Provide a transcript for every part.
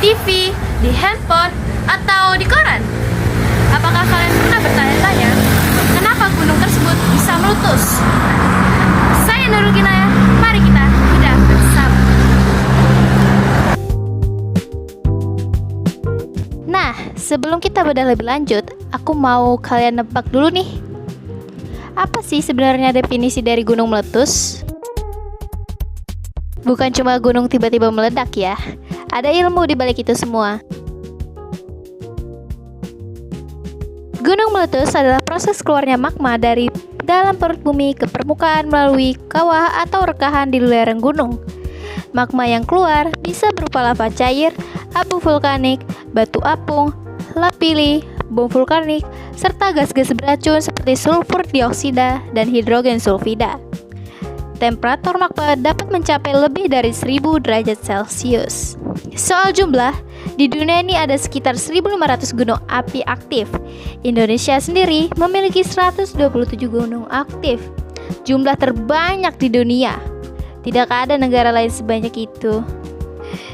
TV, di handphone, atau di koran? Apakah kalian pernah bertanya-tanya, kenapa gunung tersebut bisa meletus? Saya Nurul Kinaya, mari kita bedah bersama. Nah, sebelum kita bedah lebih lanjut, aku mau kalian nebak dulu nih. Apa sih sebenarnya definisi dari gunung meletus? Bukan cuma gunung tiba-tiba meledak ya. Ada ilmu di balik itu semua. Gunung meletus adalah proses keluarnya magma dari dalam perut bumi ke permukaan melalui kawah atau rekahan di lereng gunung. Magma yang keluar bisa berupa lava cair, abu vulkanik, batu apung, lapilli, bom vulkanik, serta gas-gas beracun seperti sulfur dioksida dan hidrogen sulfida. Temperatur magma dapat mencapai lebih dari 1000 derajat Celcius. Soal jumlah, di dunia ini ada sekitar 1500 gunung api aktif. Indonesia sendiri memiliki 127 gunung aktif, jumlah terbanyak di dunia. Tidak ada negara lain sebanyak itu.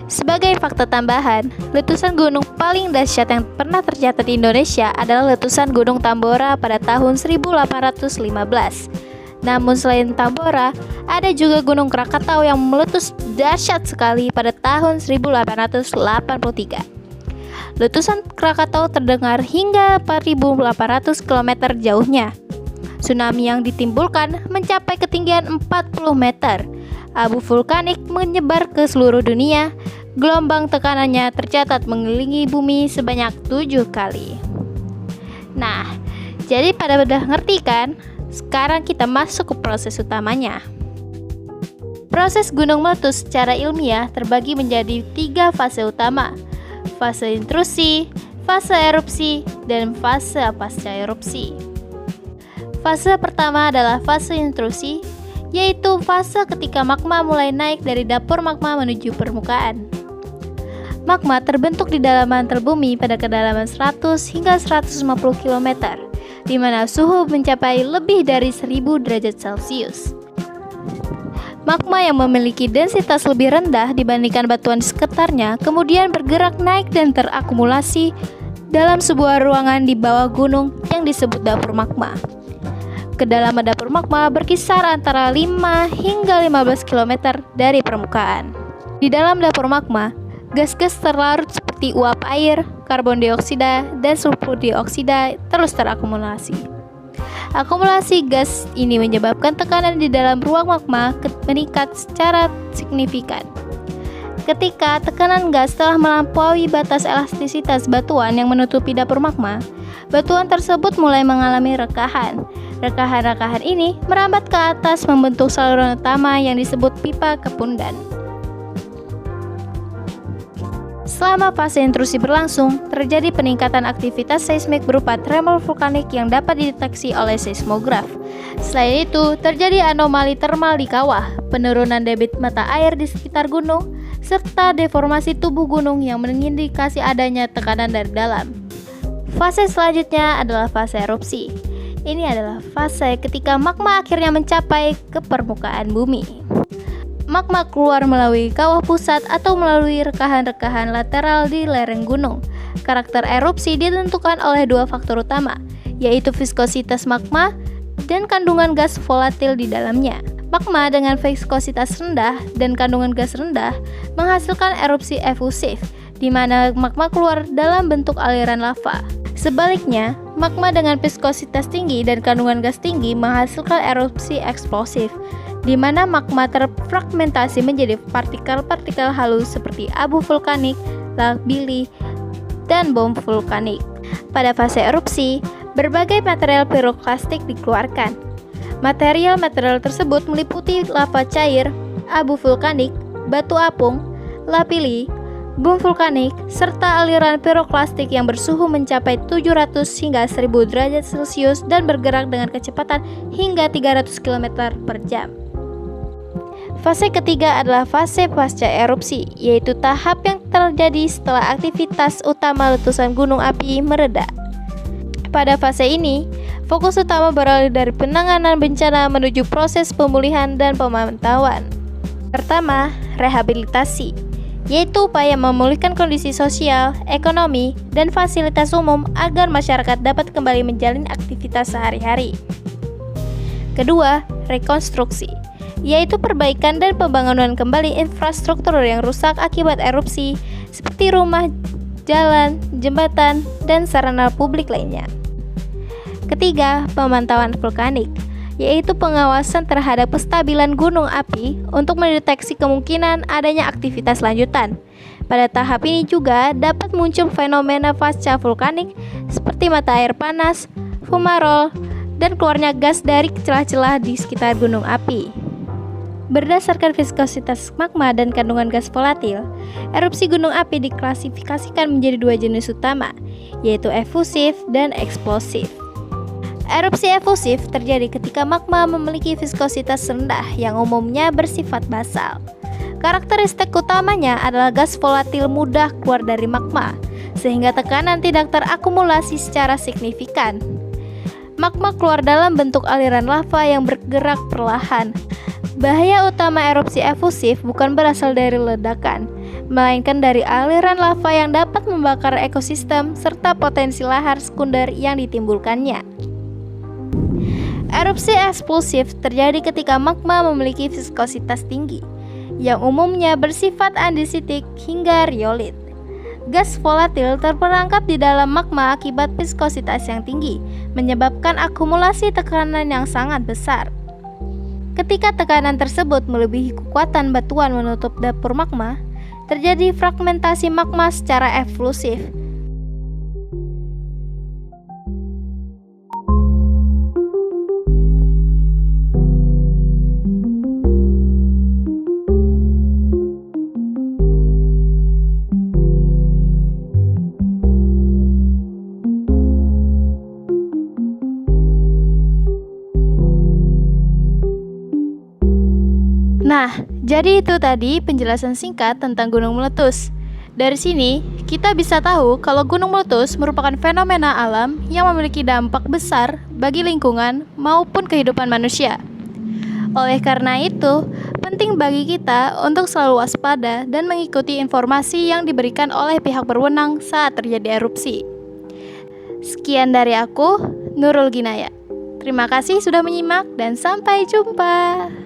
Sebagai fakta tambahan, letusan gunung paling dahsyat yang pernah tercatat di Indonesia adalah letusan Gunung Tambora pada tahun 1815. Namun selain Tambora, ada juga Gunung Krakatau yang meletus dahsyat sekali pada tahun 1883. Letusan Krakatau terdengar hingga 4.800 km jauhnya. Tsunami yang ditimbulkan mencapai ketinggian 40 meter. Abu vulkanik menyebar ke seluruh dunia. Gelombang tekanannya tercatat mengelilingi bumi sebanyak 7 kali. Nah, jadi pada udah ngerti kan? Sekarang kita masuk ke proses utamanya. Proses gunung meletus secara ilmiah terbagi menjadi 3 fase utama: fase intrusi, fase erupsi, dan fase pasca erupsi. Fase pertama adalah fase intrusi, yaitu fase ketika magma mulai naik dari dapur magma menuju permukaan. Magma terbentuk di dalam mantel bumi pada kedalaman 100 hingga 150 km, di mana suhu mencapai lebih dari 1000 derajat Celcius. Magma yang memiliki densitas lebih rendah dibandingkan batuan di sekitarnya kemudian bergerak naik dan terakumulasi dalam sebuah ruangan di bawah gunung yang disebut dapur magma. Kedalaman dapur magma berkisar antara 5 hingga 15 km dari permukaan. Di dalam dapur magma, gas-gas terlarut seperti uap air, karbon dioksida, dan sulfur dioksida terus terakumulasi. Akumulasi gas ini menyebabkan tekanan di dalam ruang magma meningkat secara signifikan. Ketika tekanan gas telah melampaui batas elastisitas batuan yang menutupi dapur magma, batuan tersebut mulai mengalami rekahan. Rekahan-rekahan ini merambat ke atas membentuk saluran utama yang disebut pipa kepundan. Selama fase intrusi berlangsung, terjadi peningkatan aktivitas seismik berupa tremor vulkanik yang dapat dideteksi oleh seismograf. Selain itu, terjadi anomali termal di kawah, penurunan debit mata air di sekitar gunung, serta deformasi tubuh gunung yang mengindikasi adanya tekanan dari dalam. Fase selanjutnya adalah fase erupsi. Ini adalah fase ketika magma akhirnya mencapai ke permukaan bumi. Magma keluar melalui kawah pusat atau melalui rekahan-rekahan lateral di lereng gunung. Karakter erupsi ditentukan oleh 2 faktor utama, yaitu viskositas magma dan kandungan gas volatil di dalamnya. Magma dengan viskositas rendah dan kandungan gas rendah menghasilkan erupsi efusif, di mana magma keluar dalam bentuk aliran lava. Sebaliknya, magma dengan viskositas tinggi dan kandungan gas tinggi menghasilkan erupsi eksplosif, di mana magma terfragmentasi menjadi partikel-partikel halus seperti abu vulkanik, lapilli, dan bom vulkanik. Pada fase erupsi, berbagai material piroklastik dikeluarkan. Material-material tersebut meliputi lava cair, abu vulkanik, batu apung, lapilli, bom vulkanik, serta aliran piroklastik yang bersuhu mencapai 700 hingga 1000 derajat Celcius dan bergerak dengan kecepatan hingga 300 km per jam. Fase ketiga adalah fase pasca erupsi, yaitu tahap yang terjadi setelah aktivitas utama letusan gunung api mereda. Pada fase ini, fokus utama beralih dari penanganan bencana menuju proses pemulihan dan pemantauan. Pertama, rehabilitasi, yaitu upaya memulihkan kondisi sosial, ekonomi, dan fasilitas umum agar masyarakat dapat kembali menjalani aktivitas sehari-hari. Kedua, rekonstruksi, yaitu perbaikan dan pembangunan kembali infrastruktur yang rusak akibat erupsi, seperti rumah, jalan, jembatan, dan sarana publik lainnya. Ketiga, pemantauan vulkanik, yaitu pengawasan terhadap kestabilan gunung api untuk mendeteksi kemungkinan adanya aktivitas lanjutan. Pada tahap ini juga dapat muncul fenomena pasca vulkanik seperti mata air panas, fumarol, dan keluarnya gas dari celah-celah di sekitar gunung api. Berdasarkan viskositas magma dan kandungan gas volatil, erupsi gunung api diklasifikasikan menjadi dua jenis utama, yaitu efusif dan eksplosif. Erupsi efusif terjadi ketika magma memiliki viskositas rendah yang umumnya bersifat basal. Karakteristik utamanya adalah gas volatil mudah keluar dari magma, sehingga tekanan tidak terakumulasi secara signifikan. Magma keluar dalam bentuk aliran lava yang bergerak perlahan. Bahaya utama erupsi efusif bukan berasal dari ledakan, melainkan dari aliran lava yang dapat membakar ekosistem serta potensi lahar sekunder yang ditimbulkannya. Erupsi eksplosif terjadi ketika magma memiliki viskositas tinggi, yang umumnya bersifat andesitik hingga riolit. Gas volatil terperangkap di dalam magma akibat viskositas yang tinggi, menyebabkan akumulasi tekanan yang sangat besar. Ketika tekanan tersebut melebihi kekuatan batuan menutup dapur magma, terjadi fragmentasi magma secara efusif. Nah, jadi itu tadi penjelasan singkat tentang gunung meletus. Dari sini, kita bisa tahu kalau gunung meletus merupakan fenomena alam yang memiliki dampak besar bagi lingkungan maupun kehidupan manusia. Oleh karena itu, penting bagi kita untuk selalu waspada dan mengikuti informasi yang diberikan oleh pihak berwenang saat terjadi erupsi. Sekian dari aku, Nurul Ginaya. Terima kasih sudah menyimak dan sampai jumpa.